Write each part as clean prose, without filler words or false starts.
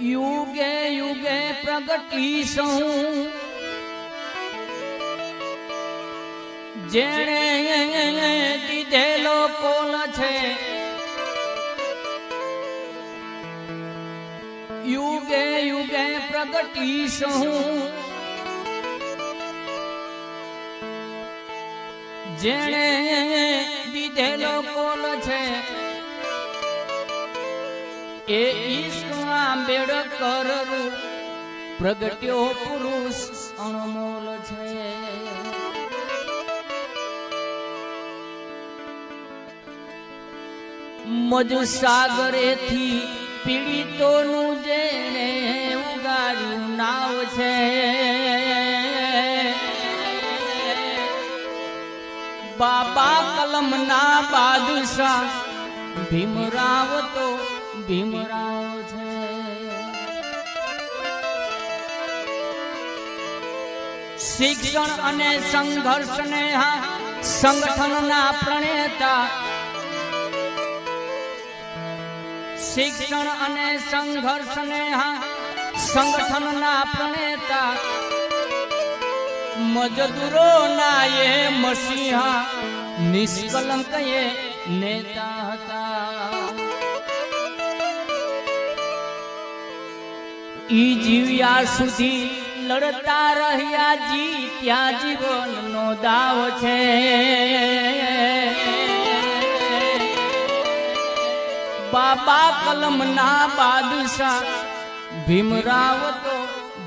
युगे युगे प्रगटी सौ जेणे दीधेलो कोल छे युगे युगे प्रगटी सौ जेणे दीधेलो कोल छे ए इश्क आंबेडकर प्रगट्यो पुरुष अणमोल छे। मधु सागरे थी पीड़ितों जेने उगाड़्यु नाव छे। बाबा कलम ना बादशाह भीमराव तो भीमराव छे। शिक्षण अने संघर्ष ने संगठन ना प्रणेता शिक्षण अने संघर्ष ने संगठन ना प्रणेता मजदूरों ना ये मसीहा निष्कलंक ये नेता हता। ई जीव्या सुधी लड़ता रह्या जीत्या जीवन नो दाव छे। बाबा कलम ना बादशाह भीमराव तो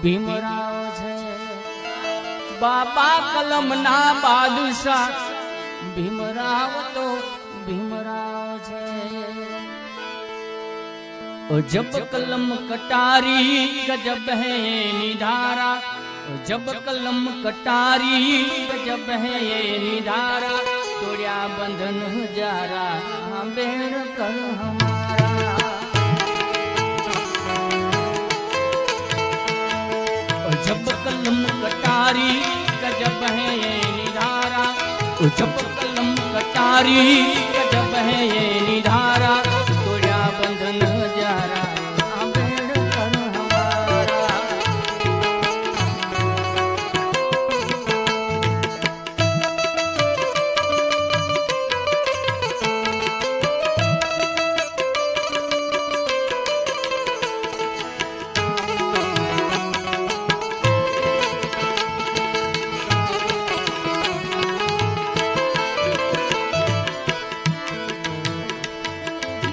भीमराव छे। बाबा कलम ना बादशाह भीमराव तो भीमराव छे। जब कलम कटारी गजब है ये निधारा जब कलम कटारी गजब है ये निधारा तोड़िया बंधन हजारा आंबेडकर हमारा। जब कलम कटारी गजब है ये निधारा जब कलम कटारी गजब है ये निधारा तोड़िया बंधन हजारा आंबेडकर हमारा।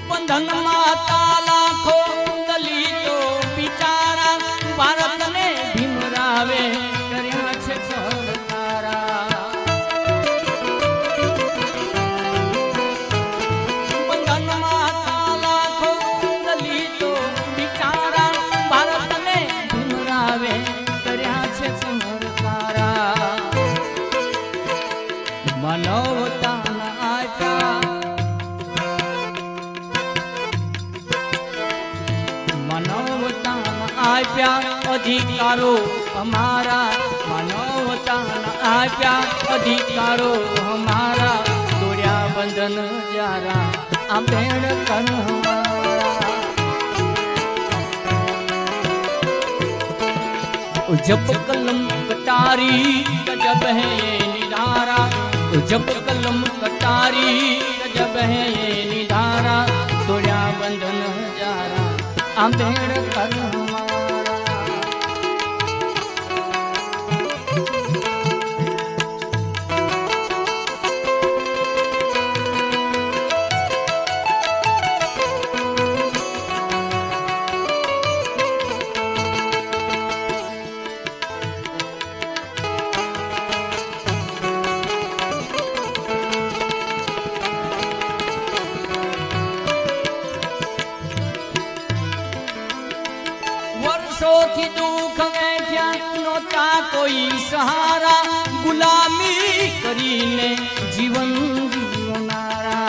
बंधन माता लाखो दलितो बिचारा भारत ने भीमरावे कर्या छे छड़कारा। बंधन माता लाखो दलितो बिचारा भारत ने भीमरावे कर्या छे छड़कारा। मानवता ना आटा मानवता आप्या अधिकारो हमारा मानवता आप्या अधिकारो हमारा तोड़िया बंधन जारा आंबेडकर हमारा। जब कलम कटारी गजब है ये निधारा जब कलम कटारी गजब है ये निधारा तोड़िया बंधन जारा आंबेडकर हमारा। वर्षोथी दुख वेठ्या नोता कोई सहारा गुलामी करीने जीवन जीवनारा।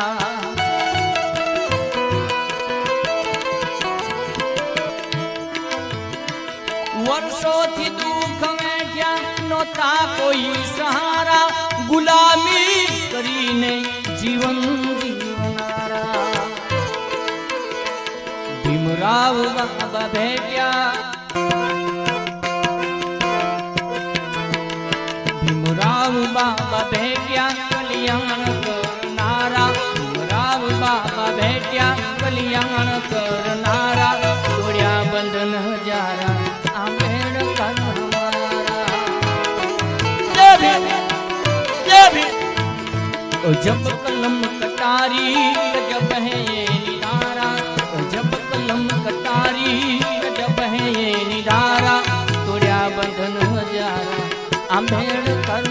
वर्षोथी दुख वेठ्या नोता कोई सहारा गुलामी करीने जीवन जीवनारा। भीमराव ભીમરાવ બાબા ભેટ્યા ભીમરાવ બાબા ભેટ્યા કલ્યાણ કરનારા ભીમરાવ બાબા ભેટ્યા કલ્યાણ કરનારા તોડ્યા બંધન હજારા આંબેડકર जब कलम कटारी जब है ये निधारा जब कलम कटारी जब है ये निधारा तोड़्या बंधन हजारा आंबेडकर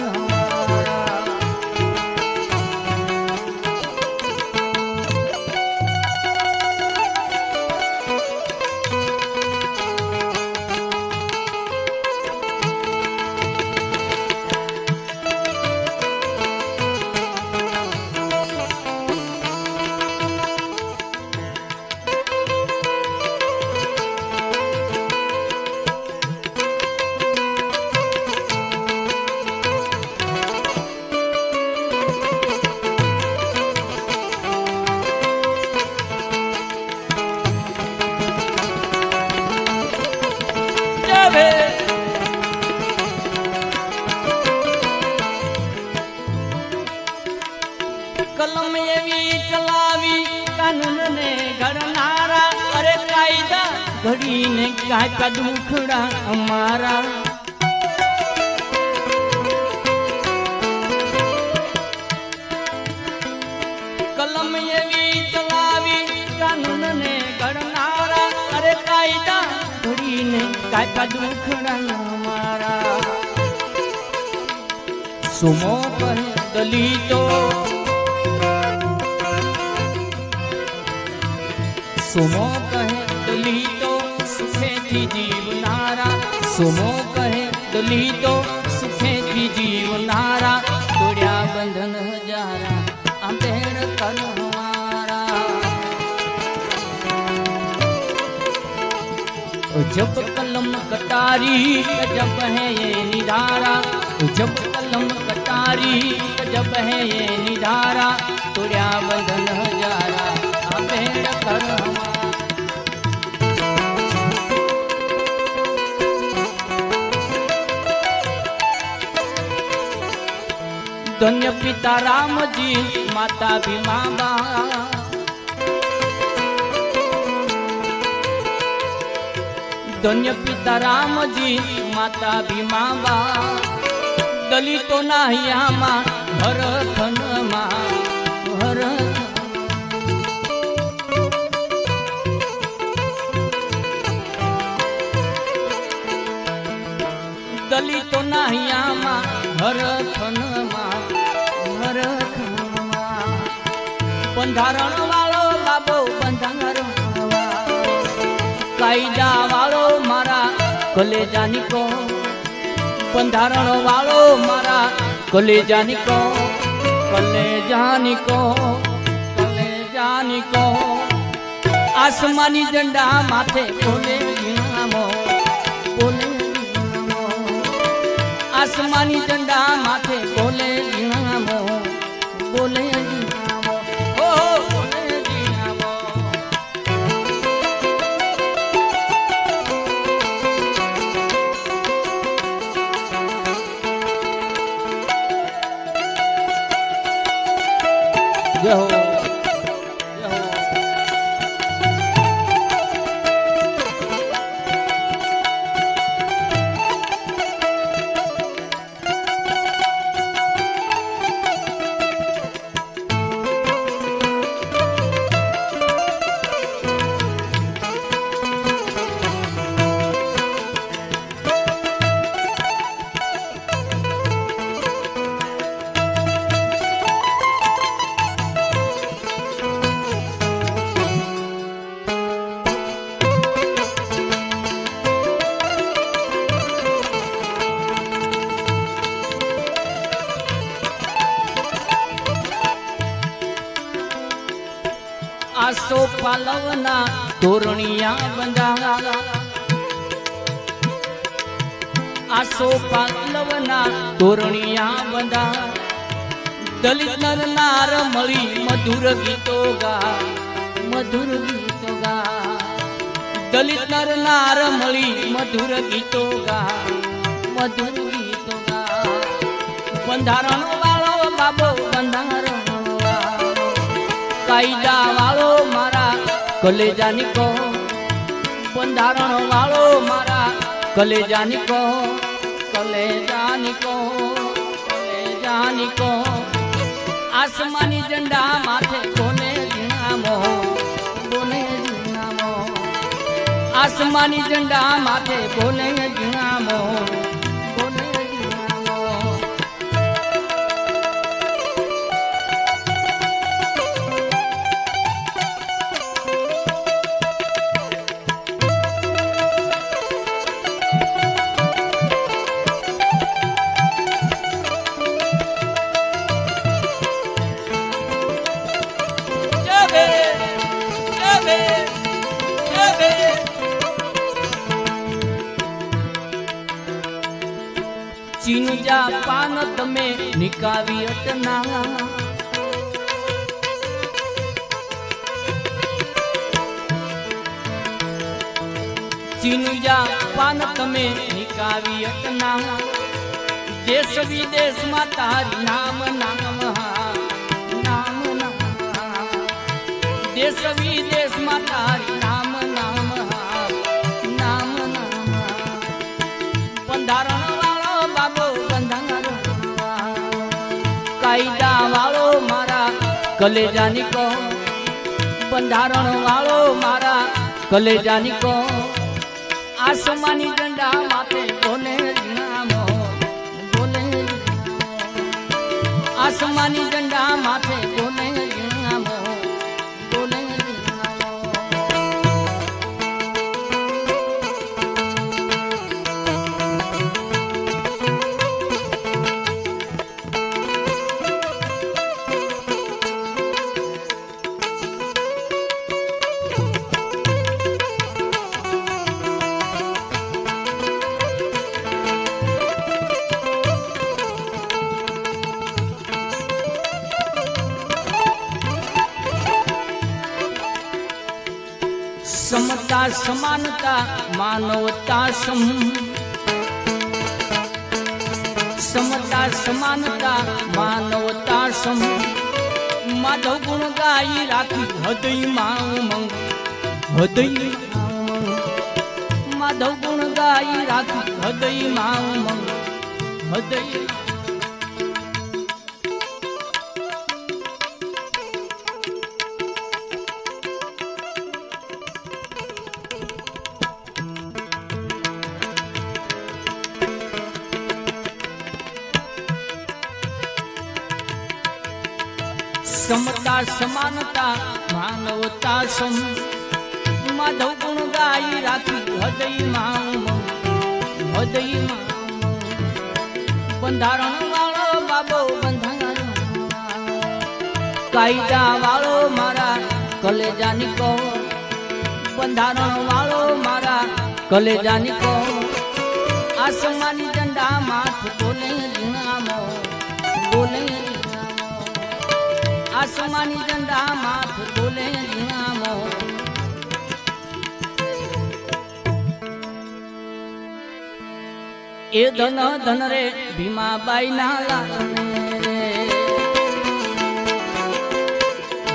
कलम एवी चलावी कानून ने घड़नारा अरे कायदा घड़ी ने काका दुखड़ा हमारा कलम एवी चलावी कानून ने घड़नारा अरे कायदा घड़ी ने काका दुखड़ा हमारा सुमो पर दलितो सुमो कहे दलितो सुखे थी जीवनारा सुमो कहे दलितो सुखे थी जीवनारा तोड़्या बंधन हजारा आंबेडकर हमारा जब कलम कटारी जब है ये निधारा जब कलम कटारी जब है ये निधारा तोड़्या बंधन हजारा आंबेडकर धन्य पिता राम जी माता भीमा बा धन्य पिता राम जी माता भीमा बा दलितो ना हियामा भरतन मा भरत दलितो ना हियामा भरतन मा બંધારણ વાળો બાબો બંધારણ કાયદા વાળો મારા કલેજાની કો બંધારણ વાળો મારા કલેજાની કો કલેજાની કો કલેજાની કો આસમાની ઝંડા માથે બોલે ગીણામો બોલે आसमानी झंडा माथे बोले गीणामो बोले गीणामो ओ बोले गीणामो जय हो आसो पालवना तोरणिया बंधा आसो पालवना तोरणिया बंधा दलित नर नार मळी मधुर गीतो गा मधुर गीतो गा દલિત નર નાર મળી મધુર ગીતો ગા, મધુર ગીતો ગા. બંધારણ વાળો બાબો બંધારણ વાળો, કાયદા વાળો મારા કલેજાની કહો, બંધારણ વાળો મારા કલેજાની કહો, કલેજાની કહો, કલેજાની કહો. આસમાની ઝંડા માથે કોને ઝીણામો, કોને ઝીણામો. આસમાની ઝંડા માથે કોને ઝીણામો, કોને ઝીણામો. ચીનજા પાન તમે નિકાવી અટના, ચીનજા પાન તમે નિકાવી અટના. દેશ વિદેશમાં તારી નામ નામ, નામ નામ. દેશ વિદેશમાં તારી નામ નામ, નામ નામ. બંધારણ વાળો બાબો બંધારણ વાળો, કાયદા વાળો મારા કલેજાની કહો, બંધારણ વાળો મારા કલેજાની કહો. આસમાની ઝંડા માથે કોને ઝીણામો, કોને ઝીણામો. આસમાની ઝંડા માથે કોને ઝીણામો, કોને ઝીણામો. समता समानता मानवता सम, समता समानता मानवता सम. माधव गुण गाई राखी हृदय मांग, हृदय माधव गुण गाई राखी हृदय मांग, हृदय. समता समानता मानवता सम. माधव गुण गाई राखी हृदय मांग, हृदय मांग. બંધારણ વાળો બાબો બંધારણ વાળો, કાયદા વાળો મારા કલેજાની કહો, બંધારણ વાળો મારા કલેજાની કહો. આસમાની ઝંડા માથ બોલે ઝીણામો, બોલે. આસમાની ઝંડા માથ બોલે ઝીણામો. એ ધન ધન રે ભીમાબાઈ ના લાલને રે.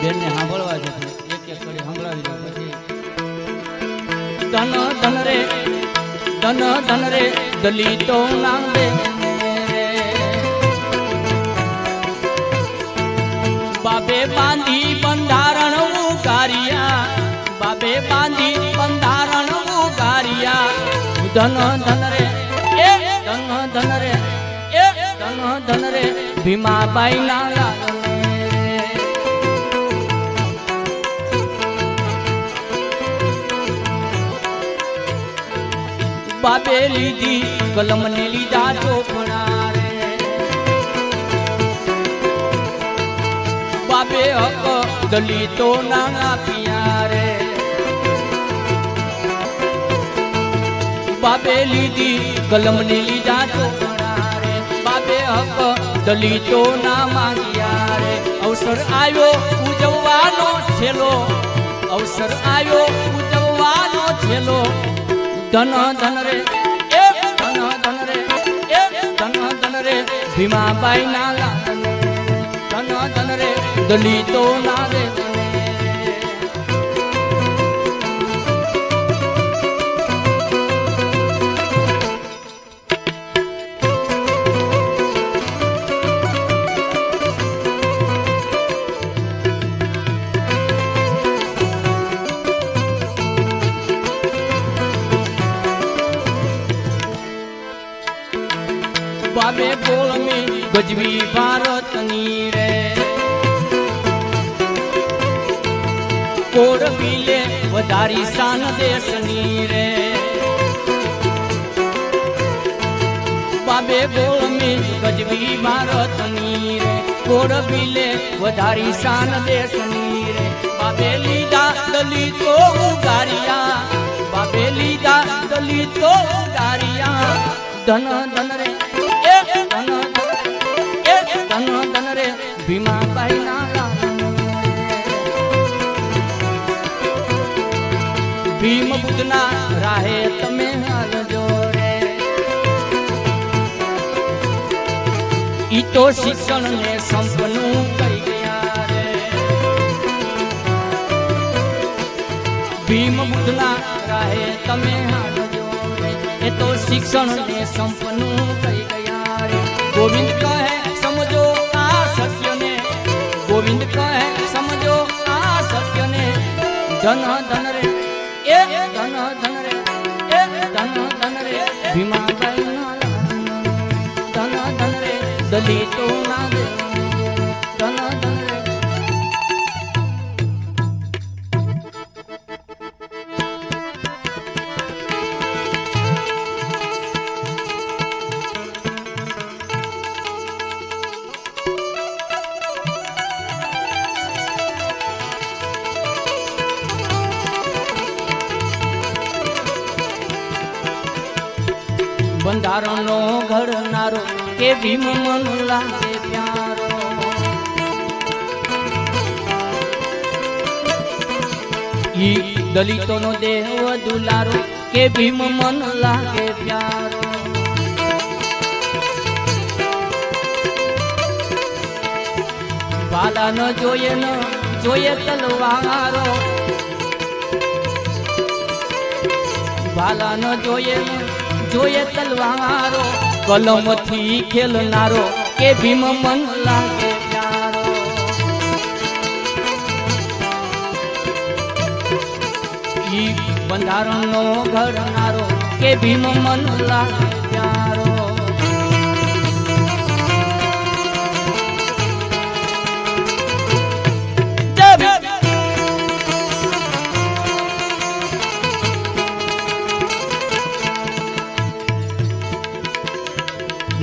બેનને સાંભળવા છે, એક એક કરી સંભળાવી દો પછી. ધન ધન રે, ધન ધન રે દલિતો ના દે. બાબે બાંધી બંધારણ ઉગારિયા, બાબે બાંધી બંધારણ ઉગારિયા. ધન ધન રે, એ ધન ધન રે, એ ધન ધન રે ભીમાબાઈ ના લાલને રે. બાબે લીધી કલમ ને લીધા ચોપડા રે. બાબે હક દલિતો ના આપ્યા રે. બાબે લીધી કલમ ને લીધા ચોપડા રે. બાબે હક દલિતો ના માંગ્યા રે. અવસર આવ્યો ઉજવવાનો છેલ્લો, અવસર આવ્યો ઉજવવાનો મેળવાનો છેલો ધન ધન રે એ ધન ધન રે એ ધન ધન રે ભીમાબાઈ ના લાલ ધન ધન રે દલિતો ના રે बाबे गोल में गजवी भारतनी रे कोड पीले वधारी शान देशनी रे बाबे गोल में गजवी भारतनी रे कोड पीले वधारी शान देशनी रे बाबे लीधा दलितो उगारिया बाबे लीधा दलितो उगारिया धन धन रे धन धन धन रे भीमाबाई ना भीम बुद्धना राहे तमे हालजो रे ई तो शिक्षण ने संपन्नु कई गया रे भीम बुद्धना राहे तमे हालजो रे ए तो शिक्षण ने संपन्नु कई गया रे गोविंद कहे समझो आ सत्य ने गोविंद कहे समझो आ सत्य ने धन धन रे ए धन धन रे ए धन धन रे भीमाबाई ना धन धन रे दलितो ना दे धन धन रे બંધારણનો ઘડનારો કે ભીમ મન લાગે પ્યારો ઈ દલિતોનો દેવ દુલારો કે ભીમ મન લાગે પ્યારો વાલા ન જોઈએ તલવારો વાલા ન જોઈએ તલવારો કલમ થી ખેલનારો કે ભીમ મન લાગે પ્યારો ઈ બંધારણનો ઘડનારો કે ભીમ મન લાગે પ્યારો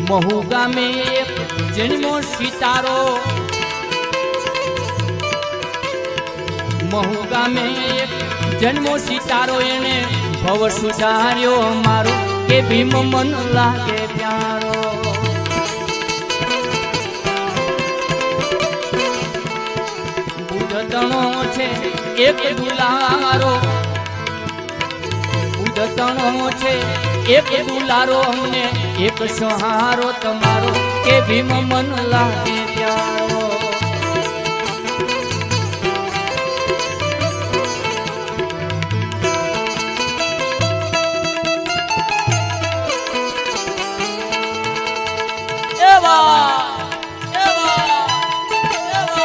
महू गामे एक जन्मो सितारो महू गामे एक जन्मो सितारो एने भव सुधार्यो मारो के भीम मन लागे प्यारो बुध तणो छे एक दुलारो बुध तणो छे एक दुलारो हमने एक सहारो तमारो के भीम मन लागे प्यारो एवा एवा एवा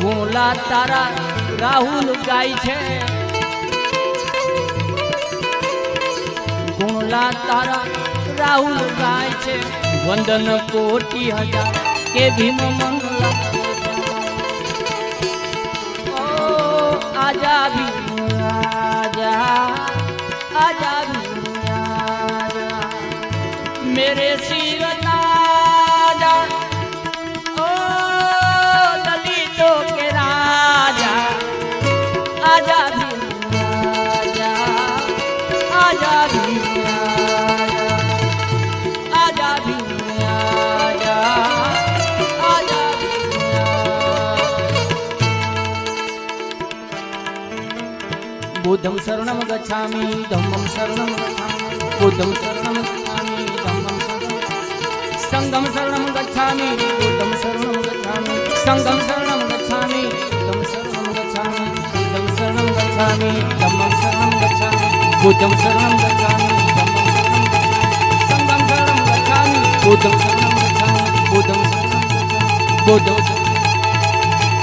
गोला तारा राहुल गाय छे गोला तारा राहुल गाय छे वंदन कोटि हजार के भीम मन लागे ओ आजा भीम आजा आजा भीम आजा रे शिवराजा ओ दलितों के राजा आजा भीम राजा आजा भीम राजा आजा भीम राजा आजा भीम राजा। बुद्धं शरणं गच्छामि धम्मं शरणं गच्छामि बुद्धं शरणं गच्छामि धम्मं संघं शरणं गच्छामि बुद्धं शरणं गच्छामि संघं शरणं गच्छामि बुद्धं शरणं गच्छामि बुद्धं शरणं गच्छामि धम्मं शरणं गच्छामि बुद्धं शरणं गच्छामि धम्मं शरणं गच्छामि संघं शरणं गच्छामि बुद्धं शरणं गच्छामि बुद्धं शरणं गच्छामि बुद्धं शरणं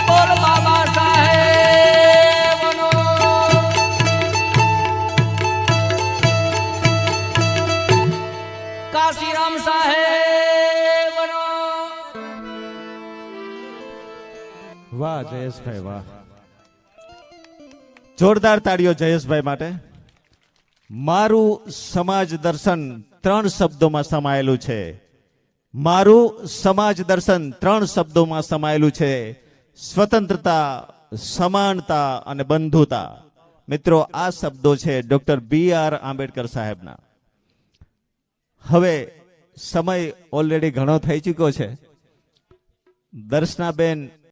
बोल बाबा साहेब नो काशीराम साहेब नो। વાહ જયેશભાઈ વાહ, જોરદાર તાળીઓ જયેશભાઈ માટે. મારું સમાજ દર્શન 3 શબ્દોમાં સમાયેલું છે. મારું સમાજ દર્શન 3 શબ્દોમાં સમાયેલું છે. સ્વતંત્રતા, સમાનતા અને બંધુતા. મિત્રો, આ શબ્દો છે ડોક્ટર BR આંબેડકર સાહેબના. હવે સમય ઓલરેડી ઘણો થઈ ચૂક્યો છે. દર્શનાબેન